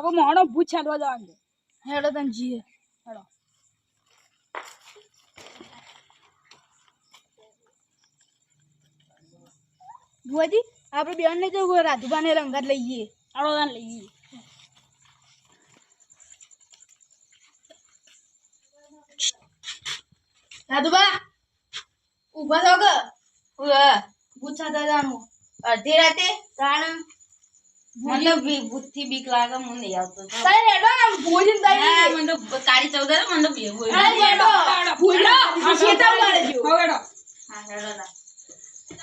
કોઈ મોણો ભૂત છાંટવા જવાનું હેડો તને જીએ હેડો ભુવાજી આપણે બેન ને જવું રાધુબાને રંગત લઈએ હેડો તને લઈએ રાધુબા ઉભા થો કે ભૂત છાંટવા જવાનું અડધી રાતે કારણ મને ભૂતથી બીક લાગે મને નહીં આવતો તારે હેડો ને ભોજન તારી મને તો કાળી ચૌદર મને તો બેવું અરે હેડો ભૂલો શેતા મારે જો હેડો હા હેડો ના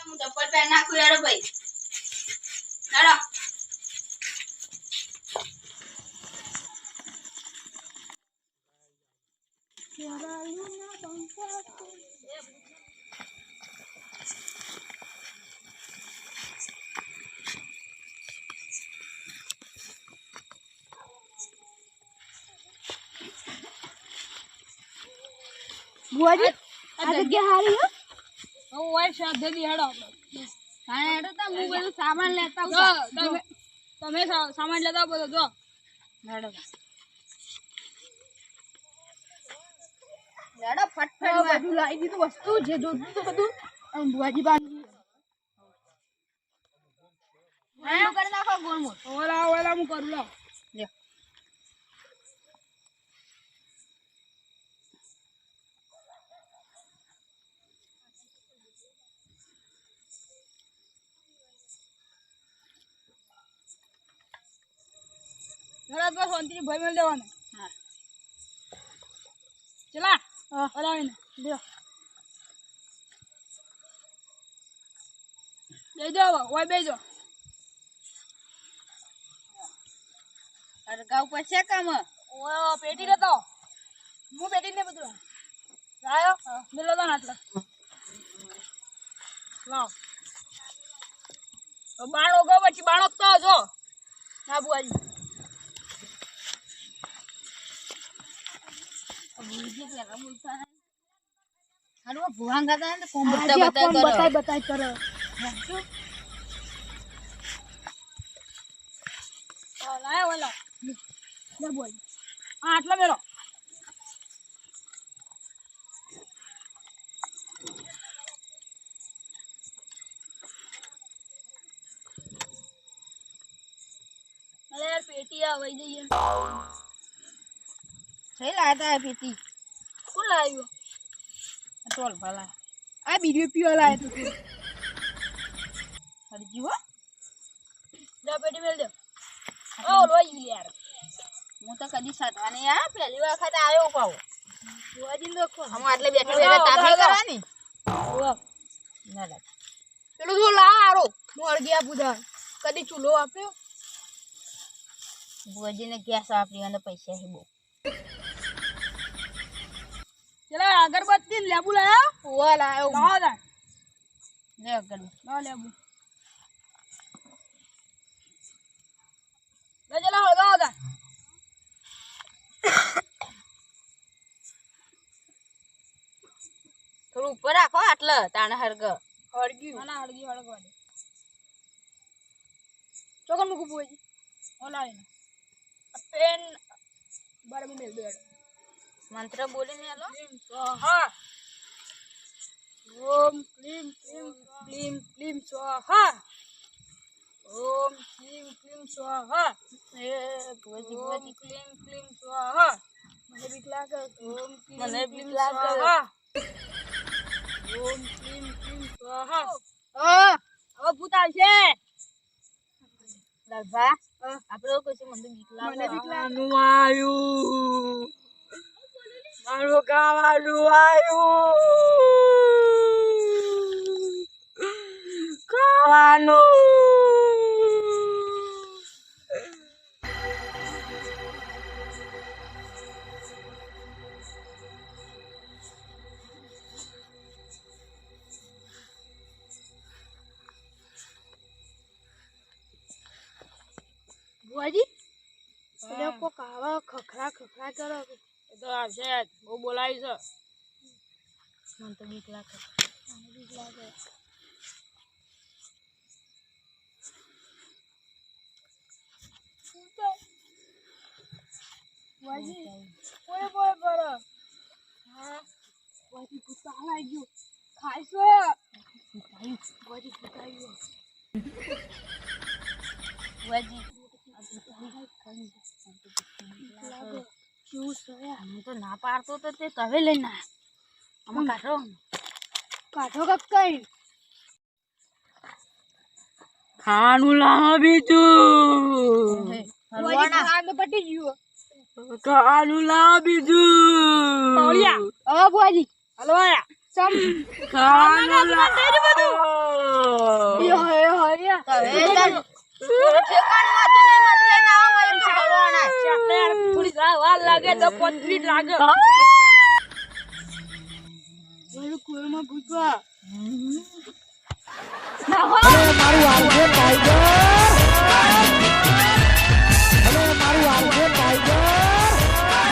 હું ચપ્પલ પહેર નાખું હેડો ભાઈ હેડો ભુવાજી આ જગ્યા હારી હો ઓય સાધે દી હેડો હા હેડો તો હું બધું સામાન લેતા આવું તમે સામાન લેતા આવો બધો જો હેડો હેડો ફટફટ બધું લાવી દીધું વસ્તુ જે જોતું તો બધું અને ભુવાજી બાંધી હા કરી નાખો ગોળ મોટ ઓલા હું કરું લો લે હેડો બસ શાંતિથી ભય મેળ દેવાનો હા ચલા હલાવીને લ્યો બેજો ઓય બેજો અરે ગાવ પછી કામ ઓય પેટી લેતો હું પેટી ને બધું લાયો મેલો તો નાટલા લાવ બાણો ગો પછી બાણો તો જો ના બુઆજી હાલો ભુવાંગ ગાતા ને કોમ બતાય કરો લાયો ઓલા લે બોલ આટલા મેરો અરે યાર પેટી આ વઈ જઈએ સહી લાતા પેટી કોણ લાવ્યો ટોલ ભલા આ બીડીઓ પીવા લાવ્યો તું હરજી હો લે પેટી મેલ દે ઓ લોઈ યાર હું તો કદી સાધવાની આ પહેલી વખત આવ્યો પાવ બુઆજી દેખો હમ આટલે બેઠા બેઠા તાપી કરવાની ઓ ના લા પેલું તો લા આરો હું અડગી આપું જા કદી ચૂલો આપ્યો બુઆજીને ગેસ આપી અને પૈસા હે બહુ ચલા અગરબત્તી લેબુ લાયો ઓ લાયો લાવ દા લે અગર લાવ લેબુ લે ચલા હળગાવ દા થોડું ઉપર રાખો આટલે તાણે હરગ હળગ્યું ના હળગી હળગવા દે ચોકન મુકુ બોજી ઓ લાવીને પેન બરાબર મેલ દે મંત્ર બોલીને આલો સ્વાહા ઓમ ક્લીમ ક્લીમ ક્લીમ ક્લીમ સ્વાહા ઓમ ક્લીમ ક્લીમ સ્વાહા એ બુઆજી ઓમ બુઆજી ક્લીમ ક્લીમ સ્વાહા મને બીક લાગે ઓમ ક્લીમ મને બીક ક્લીમ લાગે. સ્વાહા ઓમ ક્લીમ ક્લીમ સ્વાહા હા હવે ભૂત આવશે લાલભા આપણે કોઈ મને બીક લાગે મને બીક લાગે નું આયું મારું ગાવાનું આયું ખાવાનું બુઆજી એટલે કોક આવા ખખડા ખખડા કરો એ તો આવશે બહુ બોલાવી છે મને તો બીક લાગે મને બીક લાગે વાજી કોઈ બોલ કરો હા વાજી ભૂતા આવી ગયો ખાઈશો વાજી ભૂતા આવી ગયો વાજી શું સોયા હું તો ના પાડતો તો તે તવે લઈને આમાં કાઢો કઈ ખાનું લાવો બીજું ખાવાનું પટી ગયું ખાનું લાવો બીજું હવે બુઆજી હલવાયા સમ ખાનું લાવો થોડી વાર લાગે તો 5 મિનિટ લાગે કોઈમાં પૂછવા મારું